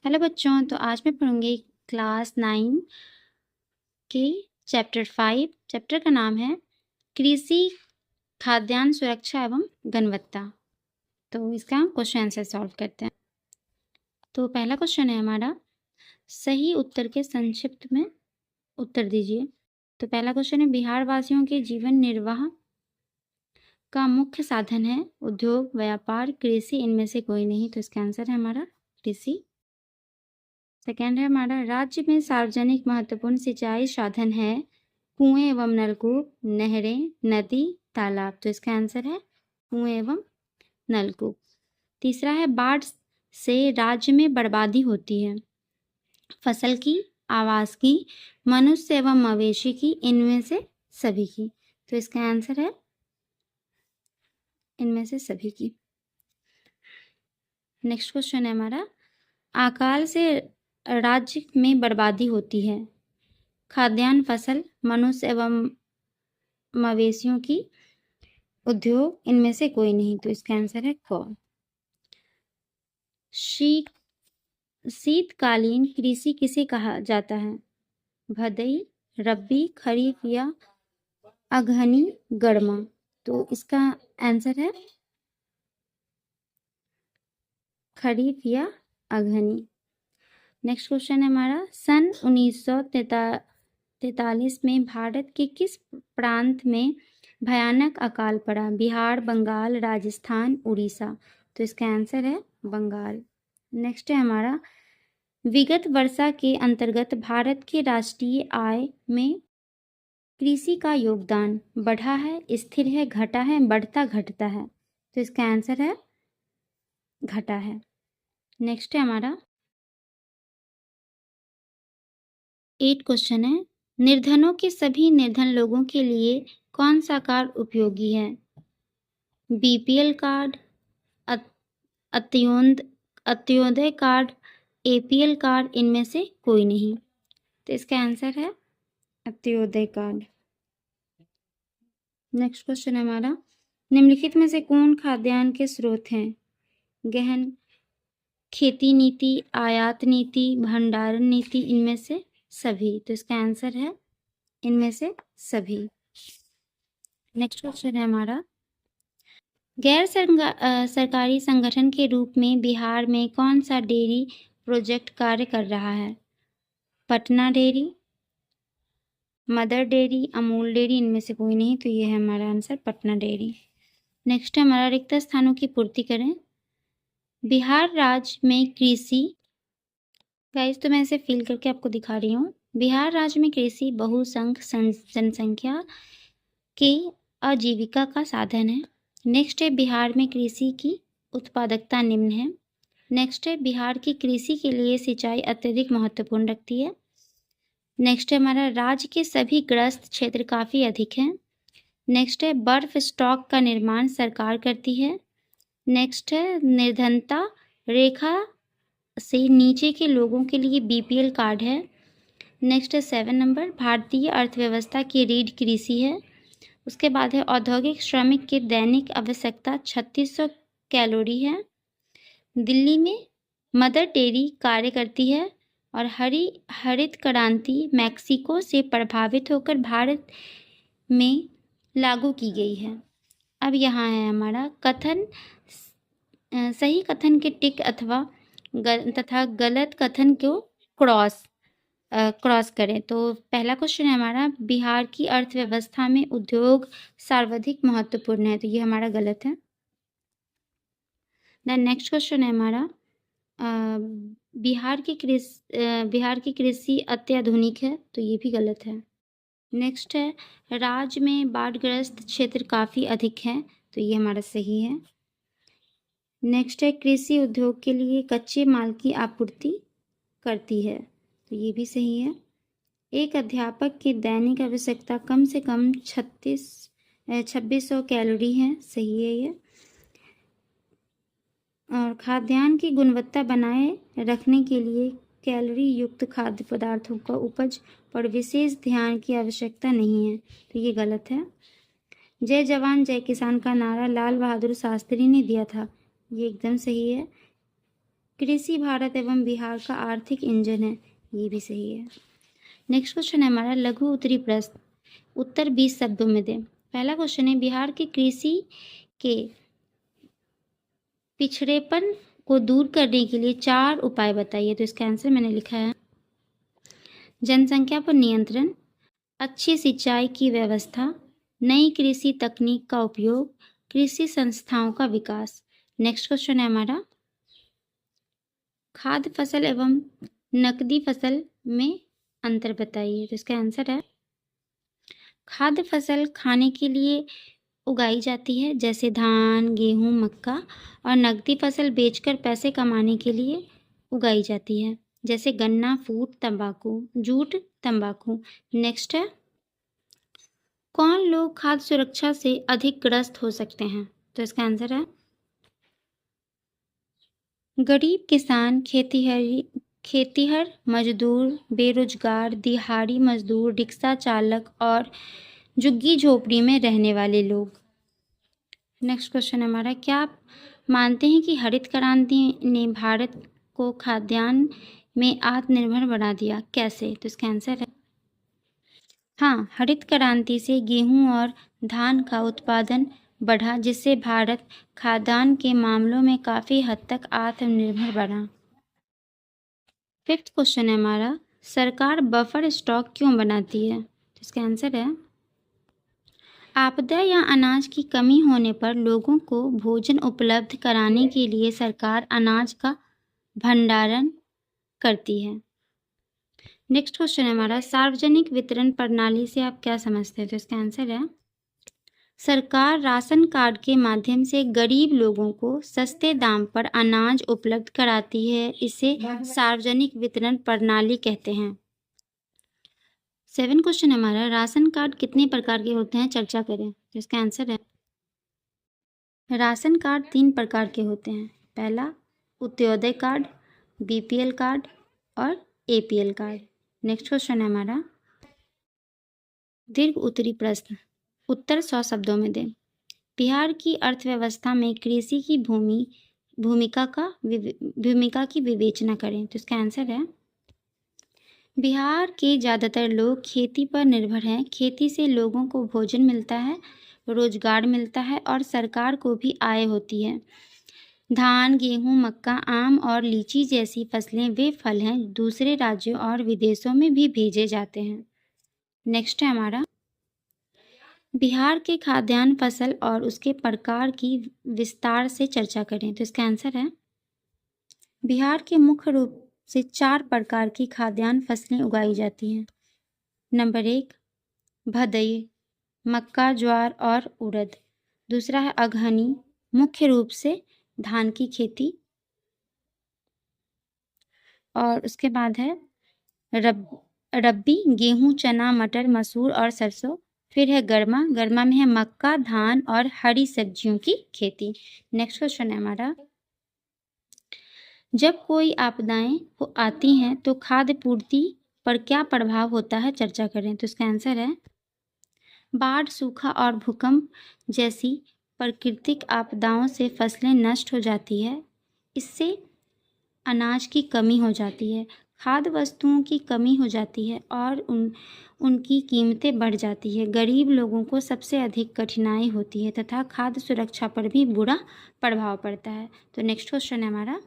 Hello बच्चों, तो आज मैं पढ़ूंगी क्लास 9 के चैप्टर 5। चैप्टर का नाम है कृषि खाद्यान्न सुरक्षा एवं गुणवत्ता। तो इसका क्वेश्चन आंसर सॉल्व करते हैं। तो पहला क्वेश्चन है हमारा, सही उत्तर के संक्षिप्त में उत्तर दीजिए। तो पहला क्वेश्चन है, बिहार वासियों के जीवन निर्वाह का मुख्य साधन है उद्योग, व्यापार, कृषि, इनमें से कोई नहीं। तो इसका आंसर है हमारा कृषि। सेकेंड है हमारा, राज्य में सार्वजनिक महत्वपूर्ण सिंचाई साधन है कुएं एवं नलकूप, नहरें, नदी, तालाब। तो इसका आंसर है कुएं एवं नलकूप। तीसरा है, बाढ़ से राज्य में बर्बादी होती है फसल की, आवास की, मनुष्य एवं मवेशी की, इनमें से सभी की। तो इसका आंसर है इनमें से सभी की। नेक्स्ट क्वेश्चन है हमारा, अकाल से राज्य में बर्बादी होती है खाद्यान्न, फसल, मनुष्य एवं मवेशियों की, उद्योग, इनमें से कोई नहीं। तो इसका आंसर है क। शीतकालीन कृषि किसे कहा जाता है? भदई, रबी, खरीफ या अगहनी, गर्मा। तो इसका आंसर है खरीफ या अगहनी। नेक्स्ट क्वेश्चन है हमारा, सन 1943 में भारत के किस प्रांत में भयानक अकाल पड़ा? बिहार, बंगाल, राजस्थान, उड़ीसा। तो इसका आंसर है बंगाल। नेक्स्ट है हमारा, विगत वर्षा के अंतर्गत भारत के राष्ट्रीय आय में कृषि का योगदान बढ़ा है, स्थिर है, घटा है, बढ़ता घटता है। तो इसका आंसर है घटा है। नेक्स्ट है हमारा 8 क्वेश्चन है, निर्धनों के सभी निर्धन लोगों के लिए कौन सा कार्ड उपयोगी है? BPL card, Antyodaya card, APL card, इनमें से कोई नहीं। तो इसका आंसर है अंत्योदय कार्ड। नेक्स्ट क्वेश्चन है हमारा, निम्नलिखित में से कौन खाद्यान्न के स्रोत हैं? गहन खेती नीति, आयात नीति, भंडारण नीति, इनमें से सभी। तो इसका आंसर है इनमें से सभी। नेक्स्ट क्वेश्चन है हमारा, गैर सरकारी संगठन के रूप में बिहार में कौन सा डेयरी प्रोजेक्ट कार्य कर रहा है? Patna dairy, mother dairy, Amul dairy, इनमें से कोई नहीं। तो ये है हमारा आंसर पटना डेयरी। नेक्स्ट है हमारा, रिक्त स्थानों की पूर्ति करें। बिहार राज्य में कृषि, गाइस तो मैं इसे फिल करके आपको दिखा रही हूँ। बिहार राज्य में कृषि बहुसंख्य जनसंख्या के आजीविका का साधन है। नेक्स्ट है, बिहार में कृषि की उत्पादकता निम्न है। नेक्स्ट है, बिहार की कृषि के लिए सिंचाई अत्यधिक महत्वपूर्ण रखती है। नेक्स्ट है हमारा, राज्य के सभी ग्रस्त क्षेत्र काफ़ी अधिक हैं। नेक्स्ट है, बर्फ स्टॉक का निर्माण सरकार करती है। नेक्स्ट है, निर्धनता रेखा से नीचे के लोगों के लिए बीपीएल कार्ड है। नेक्स्ट है 7 नंबर, भारतीय अर्थव्यवस्था की रीढ़ कृषि है। उसके बाद है, औद्योगिक श्रमिक की दैनिक आवश्यकता 3600 कैलोरी है। दिल्ली में मदर डेयरी कार्य करती है और हरित क्रांति मैक्सिको से प्रभावित होकर भारत में लागू की गई है। अब यहाँ है हमारा कथन, सही कथन के टिक अथवा तथा गलत कथन को क्रॉस करें। तो पहला क्वेश्चन है हमारा, बिहार की अर्थव्यवस्था में उद्योग सर्वाधिक महत्वपूर्ण है। तो ये हमारा गलत है। देन नेक्स्ट क्वेश्चन है हमारा, बिहार की कृषि अत्याधुनिक है। तो ये भी गलत है। नेक्स्ट है, राज्य में बाढ़ग्रस्त क्षेत्र काफ़ी अधिक है। तो ये हमारा सही है। नेक्स्ट है, कृषि उद्योग के लिए कच्चे माल की आपूर्ति करती है। तो ये भी सही है। एक अध्यापक की दैनिक आवश्यकता कम से कम 2600 कैलोरी है। सही है ये। और खाद्यान्न की गुणवत्ता बनाए रखने के लिए कैलोरी युक्त खाद्य पदार्थों का उपज पर विशेष ध्यान की आवश्यकता नहीं है। तो ये गलत है। जय जवान जय किसान का नारा लाल बहादुर शास्त्री ने दिया था। ये एकदम सही है। कृषि भारत एवं बिहार का आर्थिक इंजन है, ये भी सही है। नेक्स्ट क्वेश्चन है हमारा लघु उत्तरी प्रश्न, उत्तर 20 शब्दों में दें। पहला क्वेश्चन है बिहार की कृषि के पिछड़ेपन को दूर करने के लिए 4 उपाय बताइए। तो इसका आंसर मैंने लिखा है जनसंख्या पर नियंत्रण, अच्छी सिंचाई की व्यवस्था, नई कृषि तकनीक का उपयोग, कृषि संस्थाओं का विकास। नेक्स्ट क्वेश्चन है हमारा खाद्य फसल एवं नकदी फसल में अंतर बताइए। तो इसका आंसर है खाद्य फसल खाने के लिए उगाई जाती है जैसे धान, गेहूं, मक्का, और नकदी फसल बेचकर पैसे कमाने के लिए उगाई जाती है जैसे गन्ना, फूट, तंबाकू, जूट, तंबाकू। नेक्स्ट है कौन लोग खाद्य सुरक्षा से अधिक ग्रस्त हो सकते हैं। तो इसका आंसर है गरीब किसान, खेतीहर मजदूर, बेरोजगार, दिहाड़ी मजदूर, रिक्शा चालक और झुग्गी झोपड़ी में रहने वाले लोग। नेक्स्ट क्वेश्चन हमारा क्या आप मानते हैं कि हरित क्रांति ने भारत को खाद्यान्न में आत्मनिर्भर बना दिया, कैसे। तो इसका आंसर है हाँ, हरित क्रांति से गेहूं और धान का उत्पादन बढ़ा जिससे भारत खाद्यान्न के मामलों में काफ़ी हद तक आत्मनिर्भर बना। फिफ्थ क्वेश्चन है हमारा सरकार बफर स्टॉक क्यों बनाती है। तो इसका आंसर है आपदा या अनाज की कमी होने पर लोगों को भोजन उपलब्ध कराने के लिए सरकार अनाज का भंडारण करती है। नेक्स्ट क्वेश्चन है हमारा सार्वजनिक वितरण प्रणाली से आप क्या समझते हैं। तो इसका आंसर है सरकार राशन कार्ड के माध्यम से गरीब लोगों को सस्ते दाम पर अनाज उपलब्ध कराती है, इसे सार्वजनिक वितरण प्रणाली कहते हैं। 7 क्वेश्चन हमारा राशन कार्ड कितने प्रकार के होते हैं, चर्चा करें। तो इसका आंसर है राशन कार्ड 3 प्रकार के होते हैं। पहला अंत्योदय कार्ड, बीपीएल कार्ड और एपीएल कार्ड। नेक्स्ट क्वेश्चन है हमारा दीर्घ उत्तरी प्रश्न, उत्तर 100 शब्दों में दें। बिहार की अर्थव्यवस्था में कृषि की भूमिका की विवेचना करें। तो इसका आंसर है बिहार के ज़्यादातर लोग खेती पर निर्भर हैं। खेती से लोगों को भोजन मिलता है, रोजगार मिलता है और सरकार को भी आय होती है। धान, गेहूं, मक्का, आम और लीची जैसी फसलें वे फल हैं दूसरे राज्यों और विदेशों में भी भेजे जाते हैं। नेक्स्ट है हमारा बिहार के खाद्यान्न फसल और उसके प्रकार की विस्तार से चर्चा करें। तो इसका आंसर है बिहार के मुख्य रूप से 4 प्रकार की खाद्यान्न फसलें उगाई जाती हैं। नंबर 1 भदई, मक्का, ज्वार और उड़द। दूसरा है अगहनी, मुख्य रूप से धान की खेती। और उसके बाद है रब्बी, गेहूं, चना, मटर, मसूर और सरसों। फिर है गर्मा में है मक्का, धान और हरी सब्जियों की खेती। नेक्स्ट क्वेश्चन है हमारा जब कोई आपदाएं आती हैं तो खाद्य पूर्ति पर क्या प्रभाव होता है, चर्चा करें। तो इसका आंसर है बाढ़, सूखा और भूकंप जैसी प्राकृतिक आपदाओं से फसलें नष्ट हो जाती है, इससे अनाज की कमी हो जाती है, खाद्य वस्तुओं की कमी हो जाती है और उनकी कीमतें बढ़ जाती है। गरीब लोगों को सबसे अधिक कठिनाई होती है तथा खाद्य सुरक्षा पर भी बुरा प्रभाव पड़ता है। तो नेक्स्ट क्वेश्चन है हमारा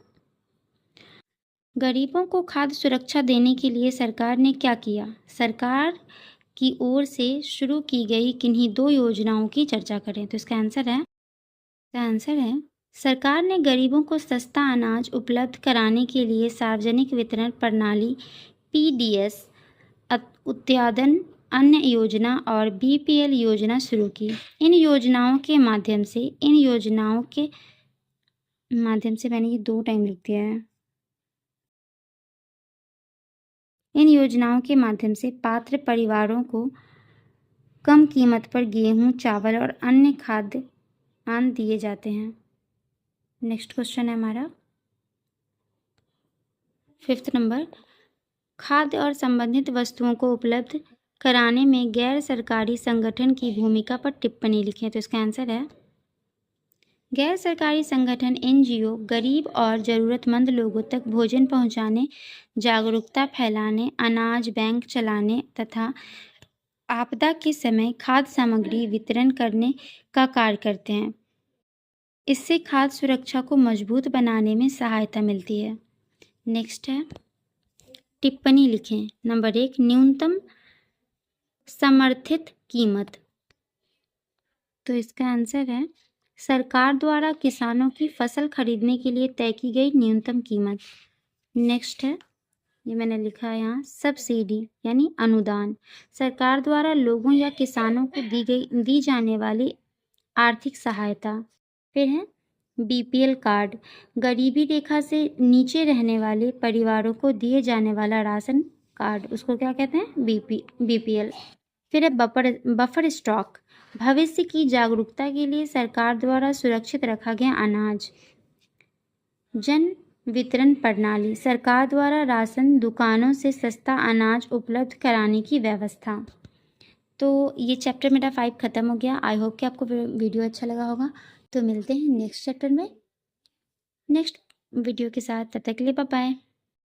गरीबों को खाद्य सुरक्षा देने के लिए सरकार ने क्या किया। सरकार की ओर से शुरू की गई किन्हीं 2 योजनाओं की चर्चा करें। तो इसका आंसर है सरकार ने गरीबों को सस्ता अनाज उपलब्ध कराने के लिए सार्वजनिक वितरण प्रणाली पीडीएस, उत्पादन अन्न योजना और बीपीएल योजना शुरू की। इन योजनाओं के माध्यम से मैंने ये 2 टाइम लिख दिया है। इन योजनाओं के माध्यम से पात्र परिवारों को कम कीमत पर गेहूं, चावल और अन्य खाद्यान्न दिए जाते हैं। नेक्स्ट क्वेश्चन है हमारा 5th नंबर खाद्य और संबंधित वस्तुओं को उपलब्ध कराने में गैर सरकारी संगठन की भूमिका पर टिप्पणी लिखें। तो इसका आंसर है गैर सरकारी संगठन एनजीओ गरीब और ज़रूरतमंद लोगों तक भोजन पहुंचाने, जागरूकता फैलाने, अनाज बैंक चलाने तथा आपदा के समय खाद्य सामग्री वितरण करने का कार्य करते हैं। इससे खाद्य सुरक्षा को मजबूत बनाने में सहायता मिलती है। नेक्स्ट है, टिप्पणी लिखें। नंबर 1, न्यूनतम समर्थित कीमत। तो इसका आंसर है सरकार द्वारा किसानों की फसल खरीदने के लिए तय की गई न्यूनतम कीमत। नेक्स्ट है, ये मैंने लिखा है यहाँ, सब्सिडी यानी अनुदान, सरकार द्वारा लोगों या किसानों को दी जाने वाली आर्थिक सहायता। फिर है बीपीएल कार्ड, गरीबी रेखा से नीचे रहने वाले परिवारों को दिए जाने वाला राशन कार्ड, उसको क्या कहते हैं, बीपीएल। फिर है बफर स्टॉक, भविष्य की जागरूकता के लिए सरकार द्वारा सुरक्षित रखा गया अनाज। जन वितरण प्रणाली, सरकार द्वारा राशन दुकानों से सस्ता अनाज उपलब्ध कराने की व्यवस्था। तो ये चैप्टर मेरा 5 ख़त्म हो गया। आई होप कि आपको वीडियो अच्छा लगा होगा। तो मिलते हैं नेक्स्ट चैप्टर में नेक्स्ट वीडियो के साथ। तब तक के लिए बाय बाय।